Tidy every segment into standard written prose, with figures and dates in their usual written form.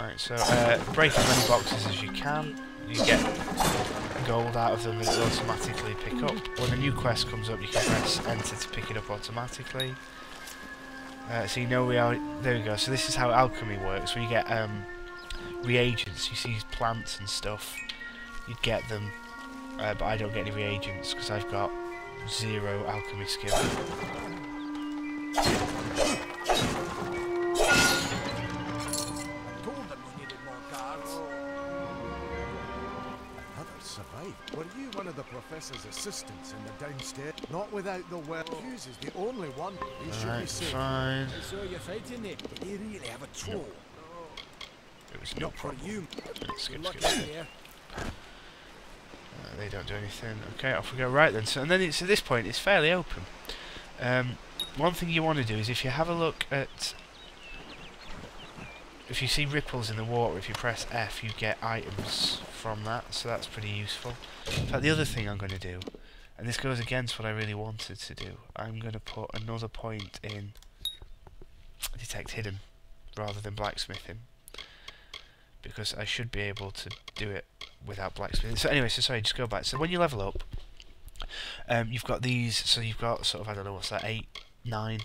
Right, so break as many boxes as you can. You get gold out of them that will automatically pick up. When a new quest comes up, you can press enter to pick it up automatically. So you know we are... There we go. So this is how alchemy works. When you get reagents, you see plants and stuff, you'd get them, but I don't get any reagents because I've got 0 alchemy skill. Were you one of the professor's assistants in the downstairs? Not without the well. Hughes is the only one. He should be safe. Fine. I saw you fighting it. Did he really have a troll? It was no problem. For you. Skip. Here. They don't do anything. Okay, off we go. Right then. So and then it's at this point it's fairly open. One thing you want to do is if you have a look at, if you see ripples in the water, if you press F, you get items from that, so that's pretty useful. In fact, the other thing I'm going to do, and this goes against what I really wanted to do, I'm going to put another point in detect hidden rather than blacksmithing, because I should be able to do it without blacksmithing. So anyway, so sorry, just go back. So when you level up, you've got these, so you've got sort of, I don't know, what's that, 8, 9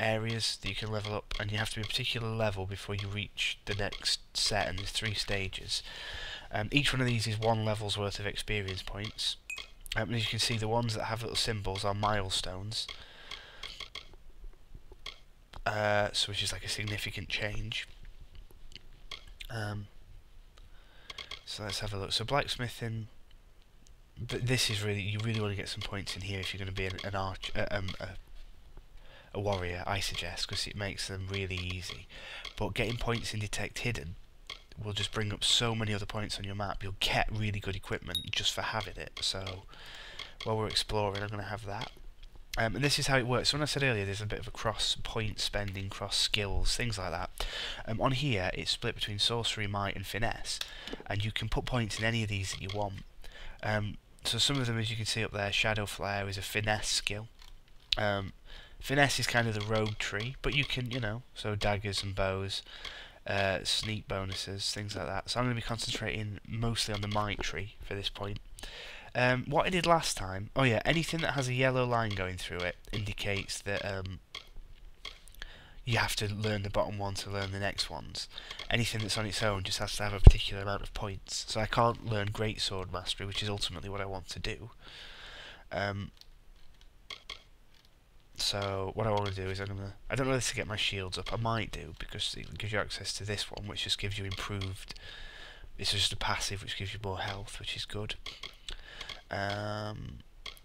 areas that you can level up, and you have to be a particular level before you reach the next set, and there's 3 stages. Each one of these is 1 level's worth of experience points. As you can see, the ones that have little symbols are milestones, so which is like a significant change. So let's have a look. So blacksmithing, but this is really, you really want to get some points in here if you're going to be an archer, a warrior, I suggest, because it makes them really easy. But getting points in detect hidden will just bring up so many other points on your map. You'll get really good equipment just for having it. So while we're exploring, I'm going to have that. And this is how it works. So when I said earlier there's a bit of a cross point spending, cross skills, things like that. On here it's split between sorcery, might and finesse, and you can put points in any of these that you want. So some of them, as you can see up there, Shadow Flare is a finesse skill. Finesse is kind of the rogue tree, but you can, you know, so daggers and bows, sneak bonuses, things like that. So I'm going to be concentrating mostly on the might tree for this point. What I did last time, oh yeah, anything that has a yellow line going through it indicates that you have to learn the bottom one to learn the next ones. Anything that's on its own just has to have a particular amount of points. So I can't learn Greatsword Mastery, which is ultimately what I want to do. So what I want to do is I don't know whether to get my shields up. I might do, because it gives you access to this one, which just gives you improved. It's just a passive which gives you more health, which is good.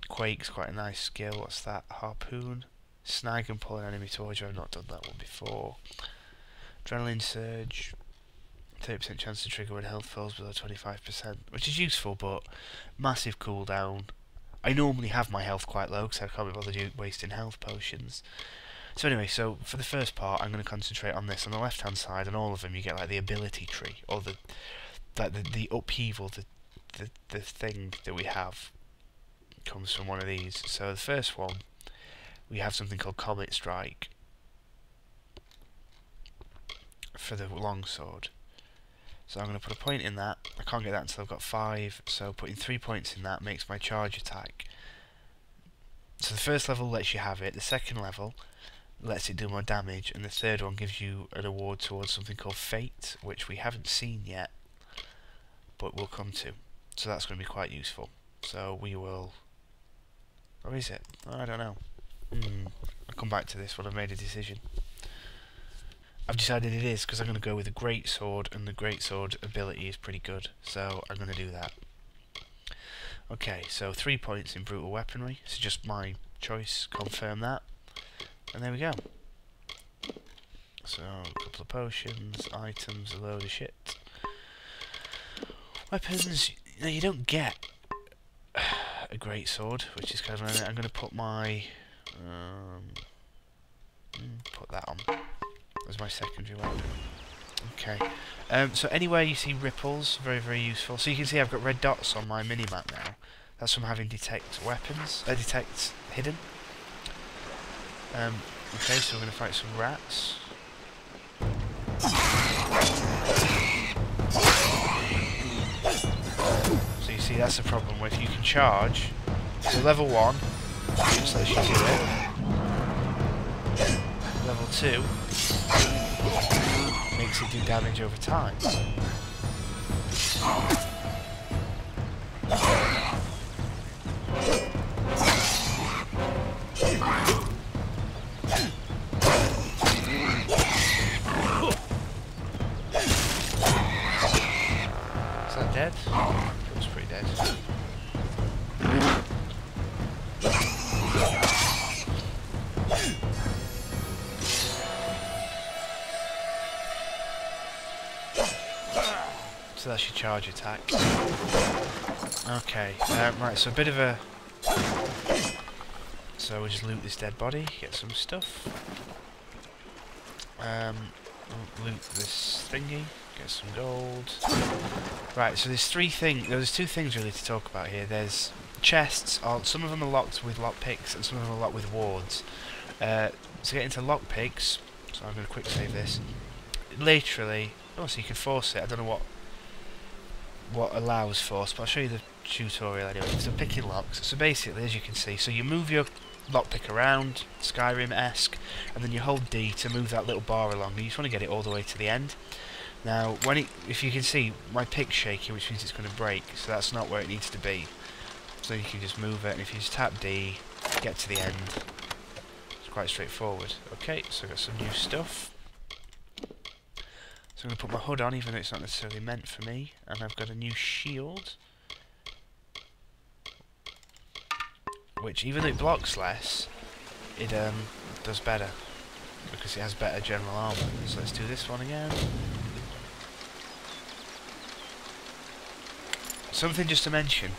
Quake's quite a nice skill. What's that? Harpoon. Snag and pull an enemy towards you. I've not done that one before. Adrenaline Surge. 30% chance to trigger when health falls below 25%, which is useful, but massive cooldown. I normally have my health quite low because I can't be bothered wasting health potions. So anyway, so for the first part, I'm going to concentrate on this. On the left-hand side, on all of them, you get like the ability tree, or the upheaval, the thing that we have comes from one of these. So the first one, we have something called Comet Strike for the longsword. So I'm going to put a point in that. I can't get that until I've got 5, so putting 3 points in that makes my charge attack. So the first level lets you have it, the second level lets it do more damage, and the third one gives you an award towards something called Fate, which we haven't seen yet, but we'll come to. So that's going to be quite useful. So we will... Or is it? I don't know. I'll come back to this when I've made a decision. I've decided it is, because I'm going to go with a greatsword, and the greatsword ability is pretty good, so I'm going to do that. Okay, so 3 points in brutal weaponry, so just my choice, confirm that, and there we go. So, a couple of potions, items, a load of shit. Weapons, you don't get a greatsword, which is kind of... I'm going to put my... put that on. As my secondary weapon. Okay. So anywhere you see ripples, very, very useful. So you can see I've got red dots on my mini-map now. That's from having detect weapons. Detect hidden. Okay, so we're going to fight some rats. So you see that's the problem where if you can charge, so level 1 just lets you do it. Level 2 makes it do damage over time. Is that dead? Looks pretty dead. So that's your charge attack. Okay, right, so a bit of a... So we'll just loot this dead body, get some stuff. Loot this thingy, get some gold. Right, so there's there's two things really to talk about here. There's chests, some of them are locked with lockpicks and some of them are locked with wards. To get into lockpicks, so I'm going to quick save this. Literally, oh, so you can force it. I don't know what allows force, but I'll show you the tutorial anyway. So picking locks. So basically, as you can see, so you move your lockpick around, Skyrim-esque, and then you hold D to move that little bar along. You just want to get it all the way to the end. Now, if you can see, my pick's shaking, which means it's going to break, so that's not where it needs to be. So you can just move it, and if you just tap D, get to the end. It's quite straightforward. Okay, so I've got some new stuff. So I'm going to put my hood on, even though it's not necessarily meant for me, and I've got a new shield, which, even though it blocks less, it does better, because it has better general armor. So let's do this one again. Something just to mention,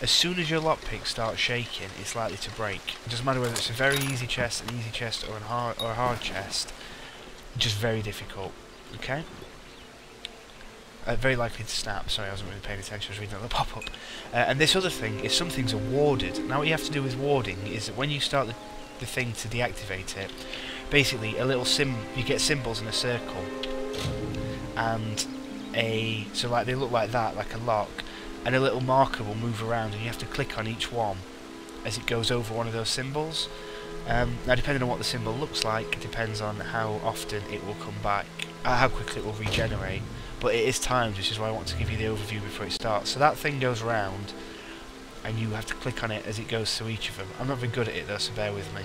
as soon as your lockpick starts shaking, it's likely to break. It doesn't matter whether it's a very easy chest, an easy chest, or a hard chest, just very difficult. Okay? Very likely to snap. Sorry, I wasn't really paying attention, I was reading out the pop-up. And this other thing is some things are warded. Now what you have to do with warding is that when you start the thing to deactivate it, basically a little you get symbols in a circle, and so like they look like that, like a lock, and a little marker will move around and you have to click on each one as it goes over one of those symbols. Now depending on what the symbol looks like, it depends on how often it will come back, how quickly it will regenerate, but it is timed, which is why I want to give you the overview before it starts. So that thing goes around and you have to click on it as it goes through each of them. I'm not very good at it though, so bear with me.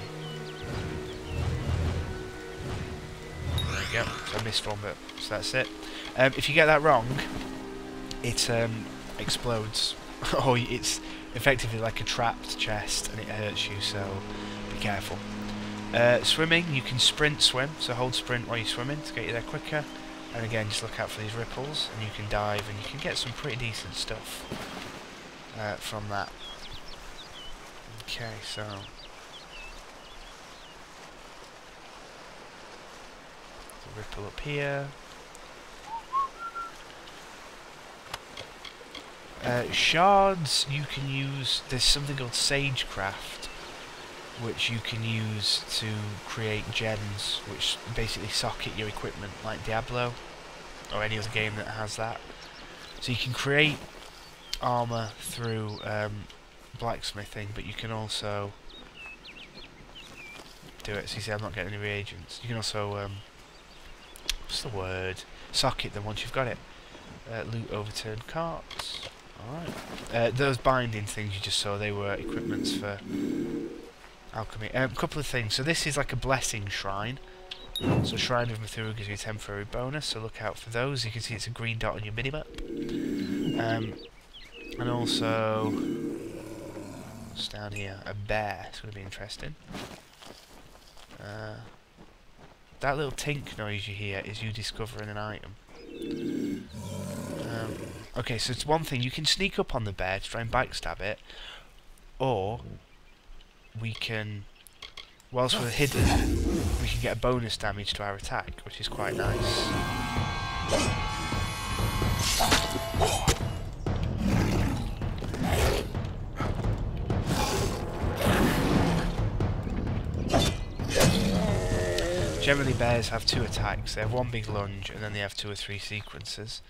There you go, so I missed one bit, so that's it. If you get that wrong, it explodes, or it's effectively like a trapped chest and it hurts you, so be careful. Swimming, you can swim, so hold sprint while you're swimming to get you there quicker, and again just look out for these ripples, and you can dive and you can get some pretty decent stuff from that. Okay, so the ripple up here. Shards you can use, there's something called Sagecraft, which you can use to create gens, which basically socket your equipment, like Diablo, or any other game that has that. So you can create armour through blacksmithing, but you can also do it, so you see I'm not getting any reagents. You can also, what's the word? Socket them once you've got it. Loot overturned carts. Alright. Those binding things you just saw, they were equipments for alchemy. A couple of things. So this is like a blessing shrine. So Shrine of Mathura gives you a temporary bonus, so look out for those. You can see it's a green dot on your minimap. And also, what's down here? A bear. It's going to be interesting. That little tink noise you hear is you discovering an item. Okay, so it's one thing, you can sneak up on the bear to try and backstab it, or we can, whilst we're hidden, we can get a bonus damage to our attack, which is quite nice. Generally bears have two attacks. They have one big lunge and then they have 2 or 3 sequences.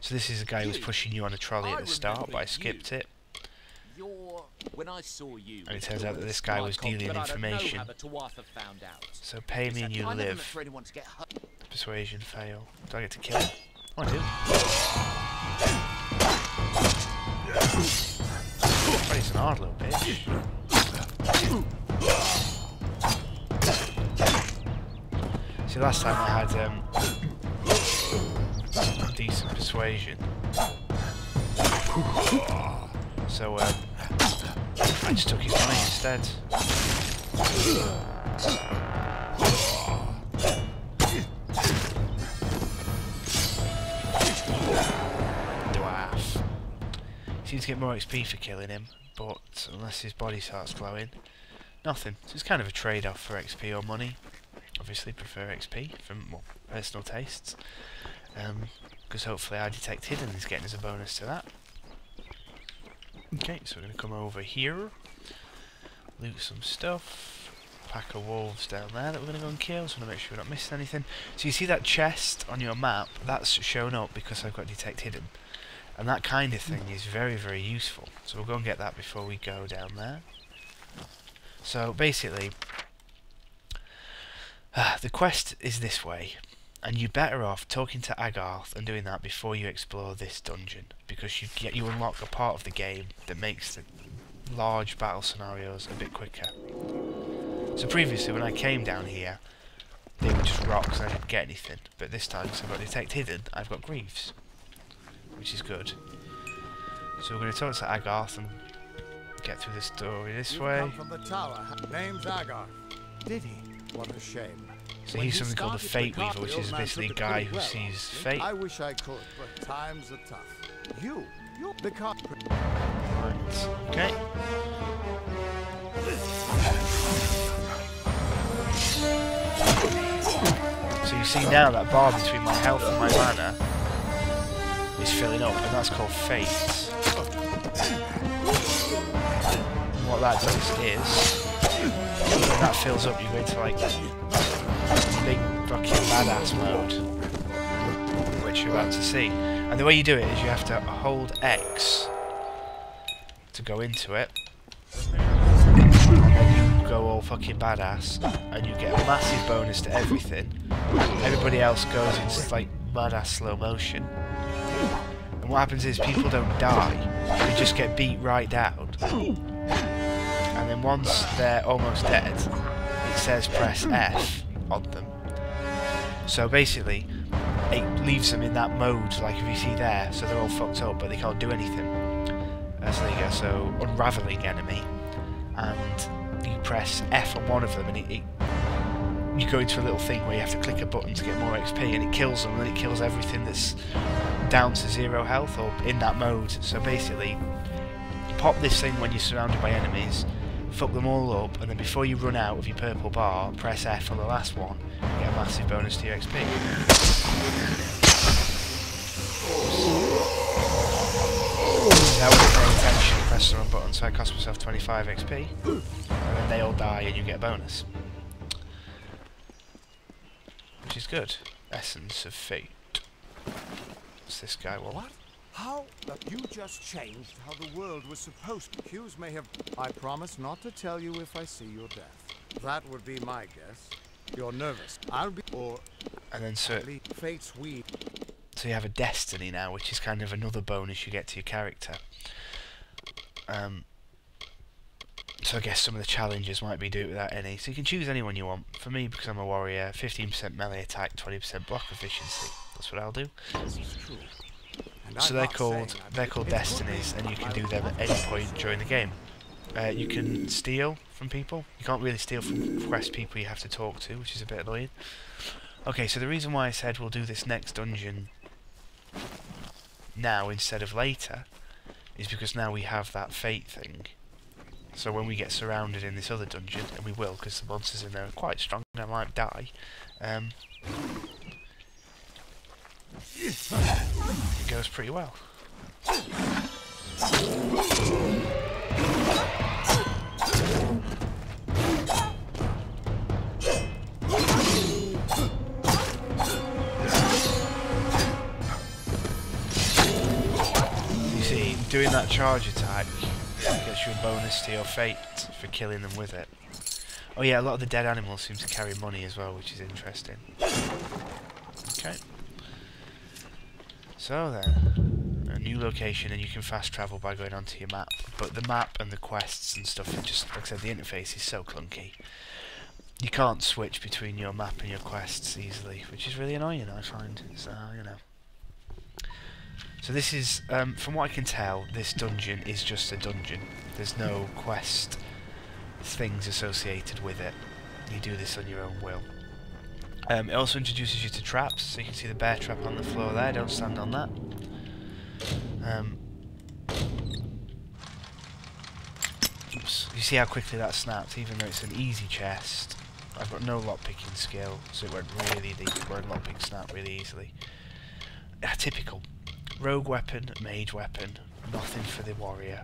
So this is a guy who was pushing you on a trolley at the start, but I skipped it. When I saw you, And it turns out that this guy was dealing information. So pay me and you live. Persuasion fail. Do I get to kill him? Oh, I do. Oh, he's an hard little bitch. See, last time I had decent persuasion. So I just took his money instead. Dwarf. Seems to get more XP for killing him, but unless his body starts glowing, nothing. So it's kind of a trade-off for XP or money. Obviously prefer XP from, well, personal tastes. Because hopefully I detect hidden is getting us a bonus to that. Okay, so we're going to come over here, loot some stuff, pack of wolves down there that we're going to go and kill, so I want to make sure we're not missing anything. So you see that chest on your map, that's shown up because I've got detect hidden. And that kind of thing is very, very useful. So we'll go and get that before we go down there. So basically, the quest is this way. And you're better off talking to Agarth and doing that before you explore this dungeon, because you unlock a part of the game that makes the large battle scenarios a bit quicker. So previously when I came down here, they were just rocks and I didn't get anything, but this time, because I've got detect hidden, I've got greaves, which is good. So we're going to talk to Agarth and get through the story this way. Come from the tower. Name's Agarth. Did he? What a shame. So he's something called a Fate Weaver, which is basically a guy who sees fate. I wish I could, but times are tough. You the cop. Right, okay. So you see now that bar between my health and my mana is filling up, and that's called fate. And what that does is, when that fills up, you go into like big fucking badass mode, which you're about to see. And the way you do it is you have to hold X to go into it, and you go all fucking badass, and you get a massive bonus to everything. Everybody else goes into like badass slow motion. And what happens is people don't die, they just get beat right down. And then once they're almost dead, it says press F on them. So basically, it leaves them in that mode, like if you see there, so they're all fucked up, but they can't do anything. So there you go, so unraveling enemy, and you press F on one of them, and you go into a little thing where you have to click a button to get more XP, and it kills them, and it kills everything that's down to 0 health, or in that mode. So basically, you pop this thing when you're surrounded by enemies, fuck them all up, and then before you run out of your purple bar, press F on the last one, and get a massive bonus to your XP. Now when you're paying attention, you press the wrong button, so I cost myself 25 XP, and then they all die and you get a bonus. Which is good. Essence of Fate. What's this guy want? What? How? You just changed how the world was supposed to. Hughes may have... I promise not to tell you if I see your death. That would be my guess. You're nervous. I'll be... Or... And then so... Fate's weed. So you have a destiny now, which is kind of another bonus you get to your character. So I guess some of the challenges might be do it without any. So you can choose anyone you want. For me, because I'm a warrior, 15% melee attack, 20% block efficiency. That's what I'll do. This is true. So they're called destinies, and you can do them at any point during the game. You can steal from people. You can't really steal from quest people, you have to talk to, which is a bit annoying. Okay, so the reason why I said we'll do this next dungeon now instead of later is because now we have that fate thing. So when we get surrounded in this other dungeon, and we will, because the monsters in there are quite strong, and I might die, it goes pretty well. doing that charge attack gets you a bonus to your fate for killing them with it. Oh yeah, a lot of the dead animals seem to carry money as well, which is interesting. Okay. So then, a new location, and you can fast travel by going onto your map. But the map and the quests and stuff, are just, like I said, the interface is so clunky. You can't switch between your map and your quests easily, which is really annoying, I find. So, you know. So this is, from what I can tell, this dungeon is just a dungeon. There's no quest things associated with it. You do this on your own will. It also introduces you to traps, so you can see the bear trap on the floor there, don't stand on that. Oops. You see how quickly that snapped, even though it's an easy chest. I've got no lockpicking skill, so it went really deep, where lockpick snapped really easily. Typical. Rogue weapon, mage weapon, nothing for the warrior.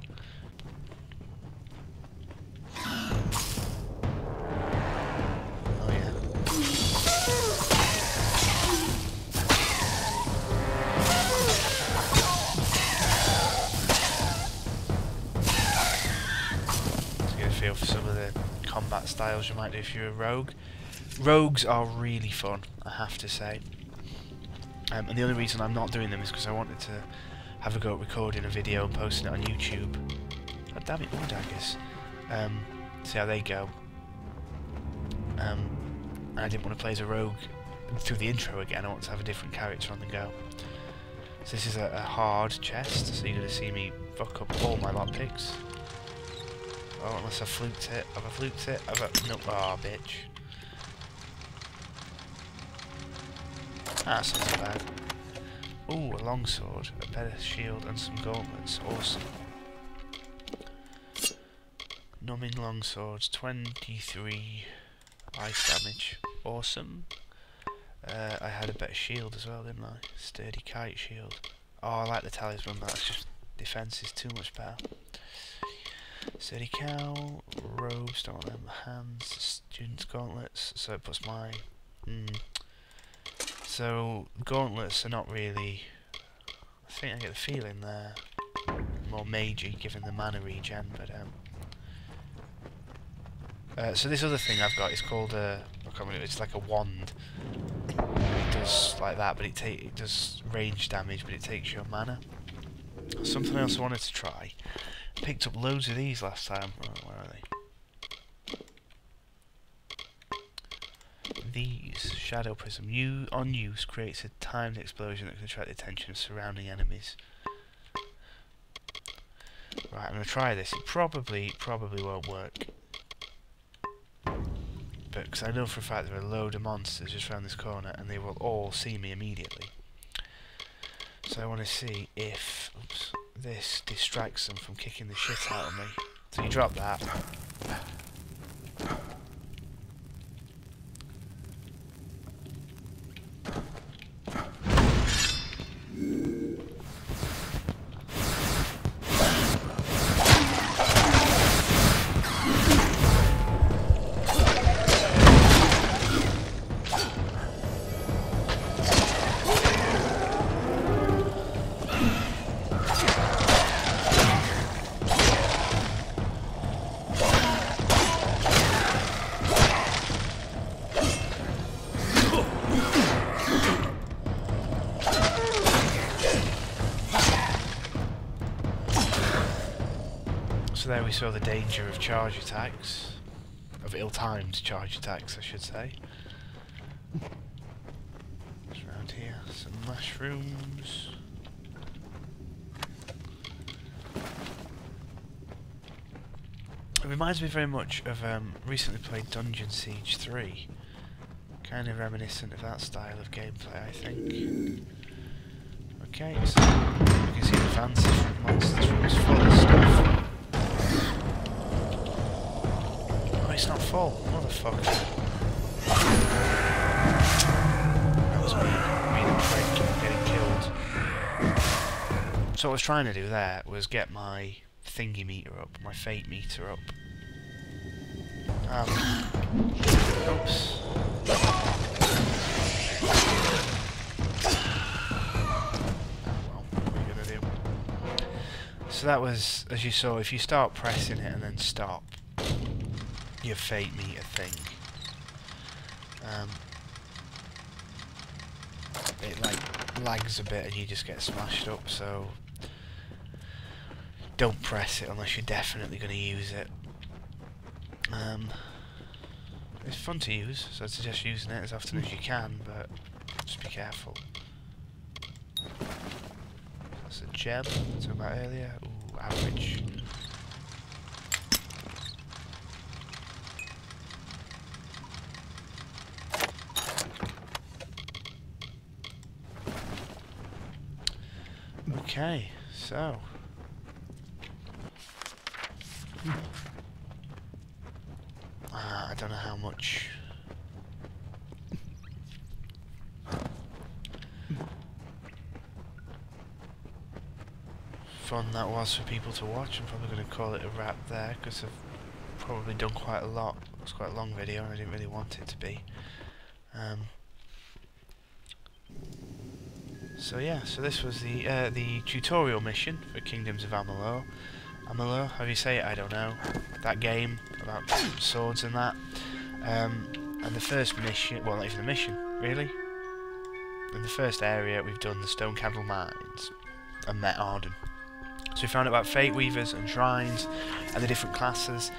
Oh yeah. To get a feel for some of the combat styles you might do if you're a rogue. Rogues are really fun, I have to say. And the only reason I'm not doing them is because I wanted to have a go at recording a video and posting it on YouTube. Oh, damn it, all daggers. See how they go. And I didn't want to play as a rogue through the intro again. I want to have a different character on the go. So this is a hard chest, so you're going to see me fuck up all my lockpicks. Oh, unless I fluked it. Have I fluked it? Nope. Oh, bitch. That's not so bad. Ooh, a longsword, a better shield, and some gauntlets. Awesome. Numbing longswords, 23 ice damage. Awesome. I had a better shield as well, didn't I? Sturdy kite shield. Oh, I like the talisman, but that's just defense is too much better. Sturdy cow, robes, don't want them. Hands, student's gauntlets, so it puts my... So, gauntlets are not really... I think I get the feeling they're more magey, given the mana regen, but so this other thing I've got is called a... I can't remember, it's like a wand. It does like that, but it does range damage, but it takes your mana. Something else I wanted to try. Picked up loads of these last time. Oh, where are they? These Shadow Prism, on use, creates a timed explosion that can attract the attention of surrounding enemies. Right, I'm going to try this. It probably won't work. But because I know for a fact there are a load of monsters just around this corner and they will all see me immediately. So I want to see if this distracts them from kicking the shit out of me. So you drop that. So there we saw the danger of charge attacks, of ill-timed charge attacks I should say. Just around here, some mushrooms. It reminds me very much of recently played Dungeon Siege 3. Kind of reminiscent of that style of gameplay, I think. Okay, so you can see the fancy from monsters rooms full of stuff. Oh, it's not full, motherfucker. That was me being a prick and getting killed. So what I was trying to do there was get my thingy meter up, my fate meter up. Oops. So that was, as you saw, if you start pressing it and then stop, your fate meter thing, it like lags a bit and you just get smashed up, so don't press it unless you're definitely going to use it. It's fun to use, so I'd suggest using it as often as you can, but just be careful. That's a gem I was talking about earlier. Ooh, average. Okay, so I don't know how much fun that was for people to watch. I'm probably going to call it a wrap there because I've probably done quite a lot. It was quite a long video and I didn't really want it to be. So yeah, so this was the tutorial mission for Kingdoms of Amalur. Amalur, how do you say it? I don't know. That game about swords and that. And the first mission, well, not even a mission, really. In the first area, we've done the Stone Candle Mines and met Arden. So we found out about Fate Weavers and Shrines and the different classes.